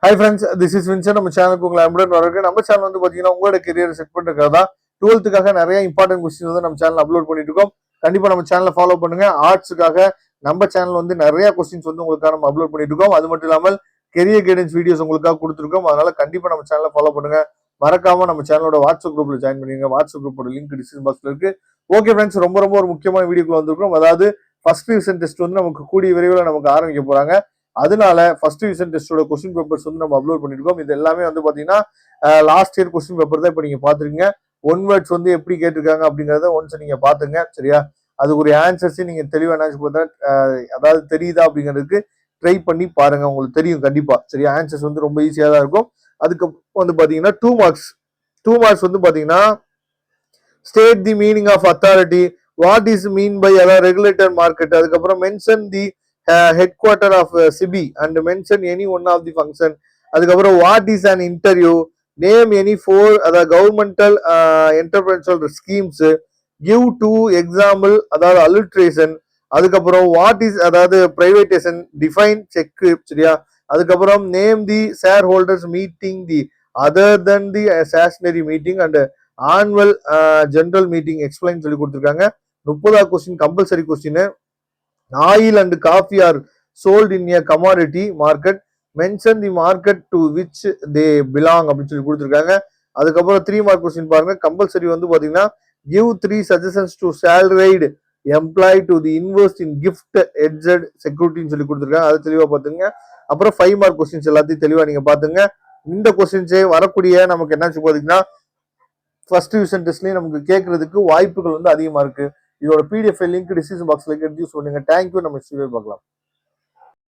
Hi friends, this is Vinson. நம்ம சேனலுக்கு உங்களை அன்புடன் வரவேற்கிறேன். நம்ம சேனல் வந்து பாத்தீங்கன்னா உங்களோட கெரியர் செட் பண்றதுக்காக 12th நிறைய இம்பார்ட்டன்ட் கொஸ்டின் வந்து நம்ம சேனல் அப்லோட் பண்ணிட்டு இருக்கோம். கண்டிப்பா நம்ம சேனலை ஃபாலோ பண்ணுங்க. ஆர்ட்ஸுக்காக நம்ம சேனல் வந்து நிறைய கொஸ்டின்ஸ் வந்து உங்களுக்காக நம்ம அப்லோட் பண்ணிட்டு இருக்கோம். அது மட்டும் இல்லாமல் கெரியர் கைடன்ஸ் வீடியோஸ் உங்களுக்காக கொடுத்துருக்கோம். அதனால கண்டிப்பா நம்ம சேனலை ஃபாலோ பண்ணுங்க. மறக்காம நம்ம சேனலோட வாட்ஸ்அப் குரூப்ல ஜாயின் பண்ணுங்க. வாட்ஸ்அப் குரூப்போட லிங்க் டிஸ்கிரிப்ஷன் பாக்ஸ்ல இருக்கு. ஓகே ஃப்ரெண்ட்ஸ், ரொம்ப ரொம்ப ஒரு முக்கியமான வீடியோக்குள்ள வந்திருக்கோம். அதாவது ஃபர்ஸ்ட் ரிவிஷன் டெஸ்ட் வந்து நமக்கு கூடிய விரைவில் நமக்கு ஆரம்பிக்க போறாங்க. அதனால ஃபர்ஸ்ட் டிவிஷன் டெஸ்டோட கொஸ்டின் பேப்பர்ஸ் வந்து நம்ம அப்லோட் பண்ணிருக்கோம். இது எல்லாமே வந்து பாத்தீங்கன்னா லாஸ்ட் இயர் கொஸ்டின் பேப்பர் தான் இப்ப நீங்க பாத்துருக்கீங்க. ஒன் வேர்ட்ஸ் வந்து எப்படி கேட்டிருக்காங்க அப்படிங்கறத ஒன்ஸ் நீங்க பாத்துங்க. சரியா? அதுக்கு ஒரு ஆன்சர்ஸ் நீங்க தெளிவா அதாவது தெரியுதா அப்படிங்கிறதுக்கு ட்ரை பண்ணி பாருங்க. உங்களுக்கு தெரியும் கண்டிப்பா. சரியா? ஆன்சர்ஸ் வந்து ரொம்ப ஈஸியா தான் இருக்கும். அதுக்கு வந்து பாத்தீங்கன்னா 2 மார்க்ஸ் வந்து பாத்தீங்கன்னா state the meaning of authority, what is mean by அதாவது ரெகுலேட்டர் மார்க்கெட், அதுக்கப்புறம் mention the headquarter of SEBI and mention any one of the function, அதுக்கப்புறம் what is an interview, name any four அதாவது governmental entrepreneurial schemes, give two example அதாவது alliteration, அதுக்கப்புறம் what is அதாவது privatisation, define cheque. சரியா? அதுக்கப்புறம் name the shareholders meeting the other then the stationary meeting and annual general meeting explain சொல்லி கொடுத்துருக்காங்க. 30வது question compulsory question. Oil and coffee are sold in a commodity market, mention the market to which they belong அப்படின்னு சொல்லி கொடுத்துருக்காங்க. அதுக்கப்புறம் 3 mark question பாருங்க. Compulsory வந்து பாத்தீங்கன்னா give 3 suggestions to salaried employee to the invest in gift edged செக்யூரிட்டின்னு சொல்லி கொடுத்துருக்காங்க. அது தெளிவா பாத்துங்க. அப்புறம் 5 மார்க் கொஸ்டின்ஸ் எல்லாத்தையும் தெளிவா நீங்க பாத்துங்க. இந்த கொஸ்டின்ஸே வரக்கூடிய நமக்கு என்னாச்சு பாத்தீங்கன்னா ஃபர்ஸ்ட் டிவிஷன் டெஸ்ட்லயே நமக்கு கேட்கறதுக்கு வாய்ப்புகள் வந்து அதிகமா இருக்கு. இதோட பிடிஎஃப் லிங்க் டிஸ்கிரிப்ஷன் பாக்ஸ்ல எடுத்து யூஸ் பண்ணுங்க. தேங்க்யூ. நம்ம பார்க்கலாம்.